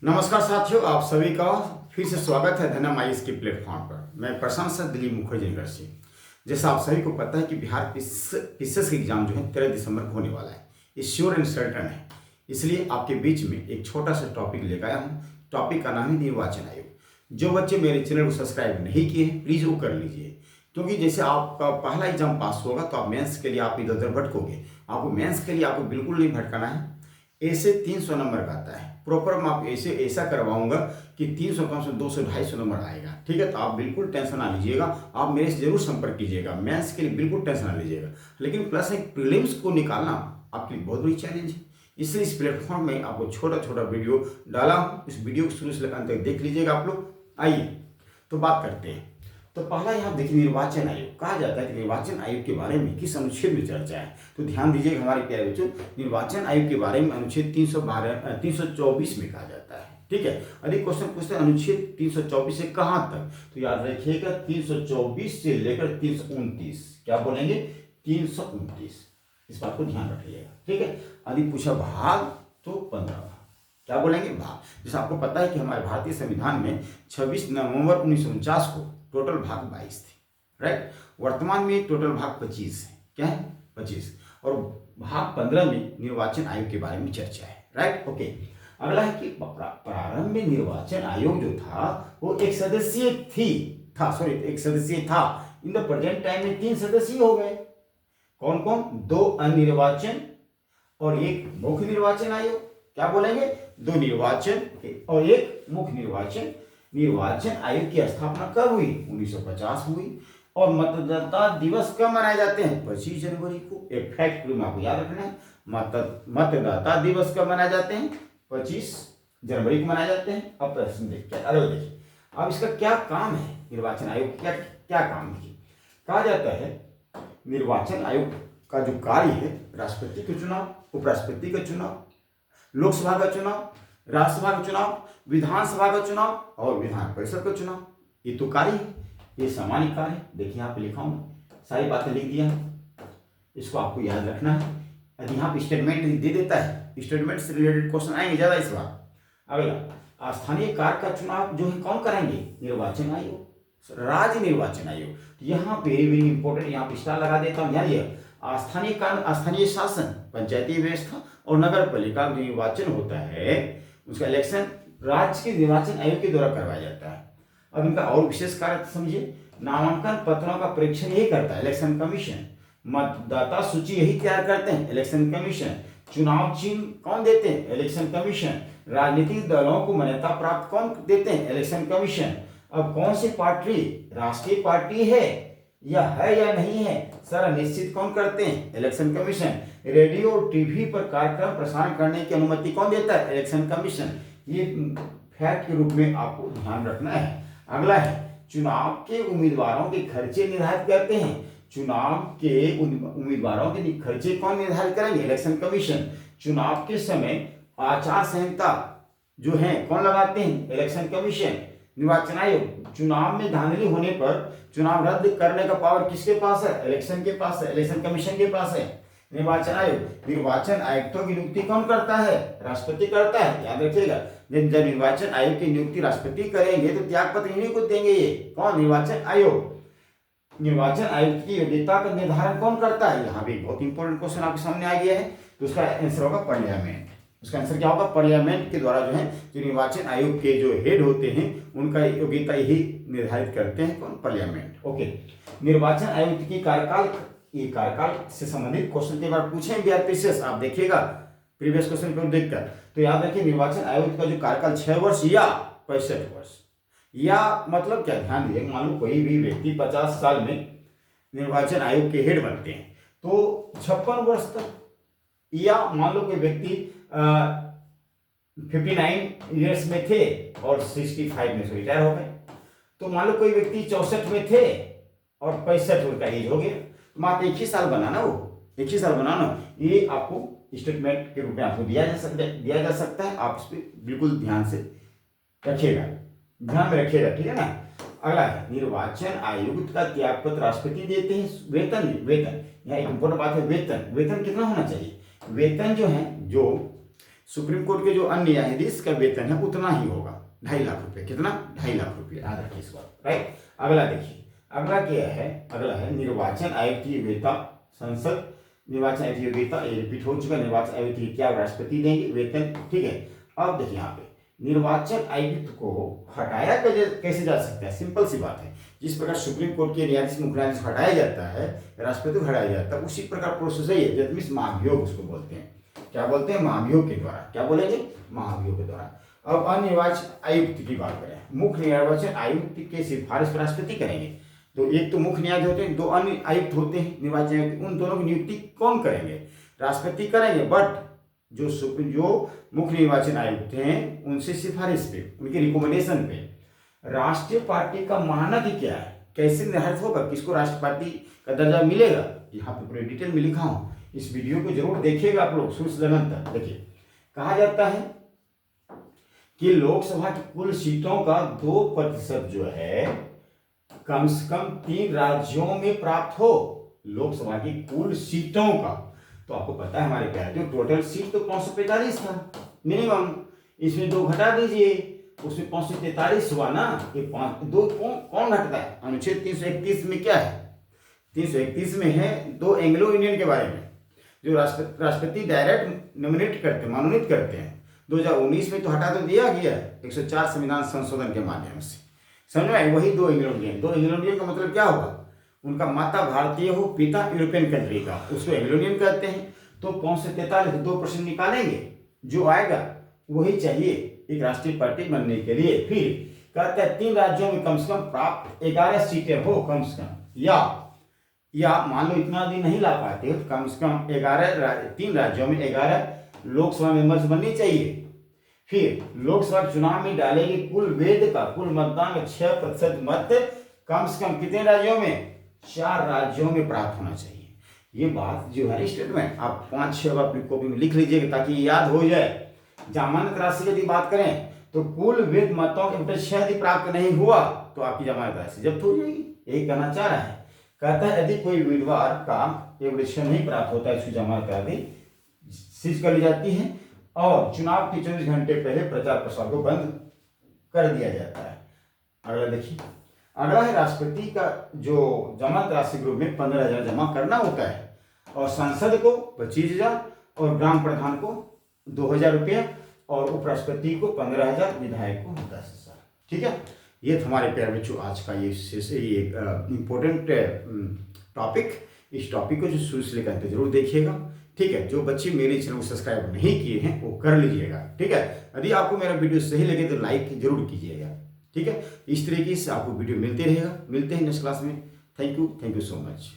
नमस्कार साथियों, आप सभी का फिर से स्वागत है धनम आईएएस के प्लेटफॉर्म पर। मैं प्रशांत सर दिलीप मुखर्जी नगर से। जैसा आप सभी को पता है कि बिहार पीसीएस का एग्जाम जो है 13 दिसंबर को होने वाला है। ये श्योर एंड सर्टन है, इसलिए आपके बीच में एक छोटा सा टॉपिक लेकर आया हूँ। टॉपिक का नाम है निर्वाचन आयोग। जो बच्चे मेरे चैनल को सब्सक्राइब नहीं किए हैं प्लीज़ वो कर लीजिए, क्योंकि जैसे आपका पहला एग्जाम पास होगा तो आप मेंस के लिए आप इधर उधर भटकोगे। आपको मेंस के लिए आपको बिल्कुल नहीं भटकाना है। ऐसे 300 नंबर का आता है प्रॉपर। मैं आप ऐसा करवाऊंगा कि 300 कम से 200-250 नंबर आएगा। ठीक है, तो आप बिल्कुल टेंशन ना लीजिएगा। आप मेरे से जरूर संपर्क कीजिएगा। मैथ्स के लिए बिल्कुल टेंशन ना लीजिएगा। लेकिन प्लस एक प्रीलिम्स को निकालना आपके लिए बहुत बड़ी चैलेंज है, इसलिए इस प्लेटफॉर्म में आपको छोटा छोटा वीडियो डाला हूँ। इस वीडियो को शुरू से लेकर अंत तक देख लीजिएगा आप लोग। आइए तो बात करते हैं। तो पहला यहाँ देखिए, निर्वाचन आयोग कहा जाता है कि निर्वाचन आयोग के बारे में किस अनुच्छेद में चर्चा है। तो ध्यान दीजिएगा हमारे प्यारे बच्चों, निर्वाचन आयोग के बारे में अनुच्छेद 324 में कहा जाता है। ठीक है, अभी क्वेश्चन पूछते हैं अनुच्छेद 324 से कहाँ तक। तो याद रखिएगा 324 से लेकर 329। क्या बोलेंगे? 329। इस बात को ध्यान रखिएगा। ठीक है, यदि पूछा भाग तो 15 भाग। क्या बोलेंगे? भाग। जैसे आपको पता है कि हमारे भारतीय संविधान में 26 नवंबर 1949 को टोटल भाग 22 थे। राइट, वर्तमान में टोटल भाग 25 है। क्या है? 25। और भाग 15 में निर्वाचन आयोग के बारे में चर्चा है। Right, okay. अगला है कि प्रारंभ में निर्वाचन आयोग जो था वो एक सदस्यीय एक सदस्यीय था। इन द प्रेजेंट टाइम में 3 सदस्यीय हो गए। कौन कौन? 2 अनिर्वाचन और एक मुख्य निर्वाचन आयोग। क्या बोलेंगे? 2 निर्वाचन और एक मुख्य निर्वाचन। निर्वाचन आयोग की स्थापना कब हुई? 1950 हुई। और मतदाता दिवस कब मनाए जाते हैं? 25 जनवरी को। एक फैक्ट में आपको याद रखना है, मतदाता दिवस कब मनाए जाते हैं? 25 जनवरी को मनाए जाते हैं। अब प्रश्न देखिए, अरे देखिए अब इसका क्या काम है, निर्वाचन आयोग का क्या काम है। कहा जाता है निर्वाचन आयोग का जो कार्य है, राष्ट्रपति का चुनाव, उपराष्ट्रपति का चुनाव, लोकसभा का चुनाव, राज्यसभा का चुनाव, विधानसभा का चुनाव और विधान परिषद का चुनाव। ये तो कार्य है, ये सामान्य कार्य है। देखिए यहाँ पे लिखा हूँ, सारी बातें लिख दिया, इसको आपको याद रखना है। यदि यहाँ पे स्टेटमेंट दे देता है, स्टेटमेंट से रिलेटेड क्वेश्चन आएंगे ज्यादा इस बार। अगला, स्थानीय कार्य का चुनाव जो है कौन कराएंगे? निर्वाचन आयोग, राज्य निर्वाचन आयोग। तो यहाँ पे वेरी इंपॉर्टेंट, यहाँ पे स्टार लगा देता हूँ, ध्यान दिए। स्थानीय कार्य, स्थानीय शासन, पंचायती व्यवस्था और नगर पालिका निर्वाचन होता है, उसका इलेक्शन राज्य के निर्वाचन आयोग के द्वारा करवाया जाता है। अब इनका और विशेष कार्य समझिए, नामांकन पत्रों का परीक्षण यही करता है इलेक्शन कमीशन। मतदाता सूची यही तैयार करते हैं, इलेक्शन कमीशन। चुनाव चिन्ह कौन देते हैं? Election commission. राजनीतिक दलों को मान्यता प्राप्त कौन देते हैं? Election commission. अब कौन सी पार्टी राष्ट्रीय पार्टी है या नहीं है, सारा निश्चित कौन करते हैं? Election commission. रेडियो और टीवी पर कार्यक्रम प्रसारण करने की अनुमति कौन देता है? Election commission. ये फैक्ट के रूप में आपको ध्यान रखना है। अगला है, चुनाव के उम्मीदवारों के खर्चे निर्धारित करते हैं। चुनाव के उम्मीदवारों के खर्चे कौन निर्धारित करेंगे? Election commission. चुनाव के समय आचार संहिता जो है कौन लगाते हैं? Election commission. निर्वाचन आयोग, चुनाव में धांधली होने पर चुनाव रद्द करने का पावर किसके पास है? इलेक्शन के पास है, इलेक्शन कमीशन के पास है। निर्वाचन आयोग, निर्वाचन आयुक्तों की नियुक्ति कौन करता है? राष्ट्रपति करता है, याद रखिएगा। जब निर्वाचन आयोग की नियुक्ति राष्ट्रपति करेंगे तो त्याग पत्र इन्हीं को देंगे। ये कौन? निर्वाचन आयोग। निर्वाचन आयुक्त की योग्यता का निर्धारण कौन करता है? यहाँ भी बहुत इंपॉर्टेंट क्वेश्चन आपके सामने आ गया है, तो उसका आंसर होगा पार्लियामेंट। उसका आंसर क्या होगा? पार्लियामेंट के द्वारा जो है, जो निर्वाचन आयोग के जो हेड होते हैं उनका योग्यता यही निर्धारित करते हैं, कौन? पार्लियामेंट। ओके, निर्वाचन आयुक्त की कार्यकाल, ये कार्यकाल से संबंधित क्वेश्चन के बाद पूछे बिहार पीसीएस, आप देखिएगा प्रीवियस क्वेश्चन को देखकर। तो याद रखिए निर्वाचन आयुक्त का जो कार्यकाल 6 वर्ष या 65 वर्ष, या मतलब क्या, ध्यान दीजिए, मान लो कोई भी व्यक्ति 50 साल में निर्वाचन आयोग के हेड बनते हैं तो 56 वर्ष तक, या मान लो कोई व्यक्ति 59 ईयर्स में थे और 65 में से रिटायर हो गए, तो मान लो कोई व्यक्ति 64 में थे और 65 उनका एज हो गया, तो मात्र 1 ही साल बनाना, वो 1 ही साल बनाना। ये आपको स्टेटमेंट के रूप में आपको दिया जा सकता है। आप इस पर बिल्कुल ध्यान से रखिएगा, ध्यान में रखिएगा, ठीक है ना। अगला है, निर्वाचन आयुक्त का त्याग पत्र राष्ट्रपति देते हैं। वेतन यहाँ एक इंपॉर्टेंट बात है, वेतन कितना होना चाहिए? वेतन जो है, जो सुप्रीम कोर्ट के जो अन्य न्यायाधीश का वेतन है उतना ही होगा, 2.5 लाख रुपये। कितना? 2.5 लाख रुपये। याद रखिए इस बात, राइट। अगला देखिए, अगला क्या है? अगला है निर्वाचन आयोग की योग्यता। संसद निर्वाचन आयोग की योग्यता, ये रिपीट हो चुका। निर्वाचन आयोग की क्या राष्ट्रपति देंगे वेतन, ठीक है। अब देखिए यहाँ पे निर्वाचन आयुक्त को हटाया कैसे जा सकता है? सिंपल सी बात है, जिस प्रकार सुप्रीम कोर्ट के न्यायाधीश मुख्य न्यायाधीश हटाया जाता है, राष्ट्रपति को हटाया जाता है, उसी प्रकार प्रोसेस है ये, दैट मींस महाभियोग उसको बोलते हैं। क्या बोलते हैं? महाभियोग के द्वारा। क्या बोलेंगे? महाभियोग के द्वारा। अब अन्य निर्वाचन आयुक्त की बात करें, मुख्य निर्वाचन आयुक्त के सिफारिश राष्ट्रपति करेंगे। तो एक तो मुख्य न्यायाधीश होते हैं, 2 अन्य आयुक्त होते हैं निर्वाचन आयुक्त, उन दोनों की नियुक्ति कौन करेंगे? राष्ट्रपति करेंगे। बट जो मुख्य निर्वाचन आयुक्त हैं उनसे सिफारिश पे, उनके रिकमेंडेशन पे राष्ट्रीय पार्टी का मानक क्या है, कैसे निर्धारित होगा, किसको राष्ट्रीय पार्टी का दर्जा मिलेगा, यहाँ पे पूरी डिटेल में लिखा हूं। इस वीडियो को जरूर देखिएगा आप लोग शुरू से अंत तक। देखिए, कहा जाता है कि लोकसभा की कुल सीटों का 2% जो है कम से कम 3 राज्यों में प्राप्त हो। लोकसभा की कुल सीटों का, तो आपको पता है हमारे प्यारे जो टोटल सीट तो 545 था मिनिमम, इसमें 2 घटा दीजिए, उसमें 543 हुआ ना। ये 2 कौन घटता है? अनुच्छेद 331 में क्या है? 331 में है 2 एंग्लो इंडियन के बारे में, जो राष्ट्रपति डायरेक्ट नॉमिनेट करते, मनोनीत करते हैं। 2019 में तो हटा तो दिया गया 104 संविधान संशोधन के माध्यम से, समझ में? वही 2 एंग्लो इंडियन। 2 एंग्लो इंडियन का मतलब क्या होगा? उनका माता भारतीय हो, पिता यूरोपियन कंट्री का, उसको एंग्लो इंडियन कहते हैं। तो 543 2% निकालेंगे, जो आएगा वही चाहिए एक राष्ट्रीय पार्टी बनने के लिए। फिर कहते हैं 3 राज्यों में कम से कम प्राप्त 11 सीटें हो कम से कम, या मान लो इतना दिन नहीं ला पाते हो, कम से कम 3 राज्यों में 11 लोकसभा मेंबर्स बननी चाहिए। फिर लोकसभा चुनाव में डाले गए कुल वेद का, कुल मतदान का 6% मत कम से कम कितने राज्यों में? 4 राज्यों में प्राप्त होना चाहिए। ये बात जो है स्टेटमेंट आप 5-6 अपनी कॉपी में लिख लीजिएगा ताकि याद हो जाए। जमानत राशि की यदि बात करें तो कुल वेद मतों के 6 यदि प्राप्त नहीं हुआ तो आपकी जमानत राशि जब्त हो जाएगी। यही कहना चाह रहा है। कहता है यदि कोई उम्मीदवार का एवरेशन नहीं प्राप्त होता है, उसकी जमानत राशि सीज कर ली जाती है और चुनाव के 24 घंटे पहले प्रचार प्रसार को बंद कर दिया जाता है। अगला देखिए, अगला है राष्ट्रपति का जो जमानत राशि के रूप में 15,000 जमा करना होता है, और सांसद को 25,000 और ग्राम प्रधान को 2,000 रुपये और उपराष्ट्रपति को 15,000, विधायक को 10,000। ठीक है, ये हमारे प्यारे बच्चों आज का ये इम्पोर्टेंट टॉपिक। इस टॉपिक को जो शुरू से लेकर अंत जरूर देखिएगा। ठीक है, जो बच्चे मेरे चैनल को सब्सक्राइब नहीं किए हैं वो कर लीजिएगा। ठीक है, यदि आपको मेरा वीडियो सही लगे तो लाइक जरूर कीजिएगा। ठीक है, इस तरीके से आपको वीडियो मिलते रहेगा। मिलते हैं नेक्स्ट क्लास में। Thank you so much.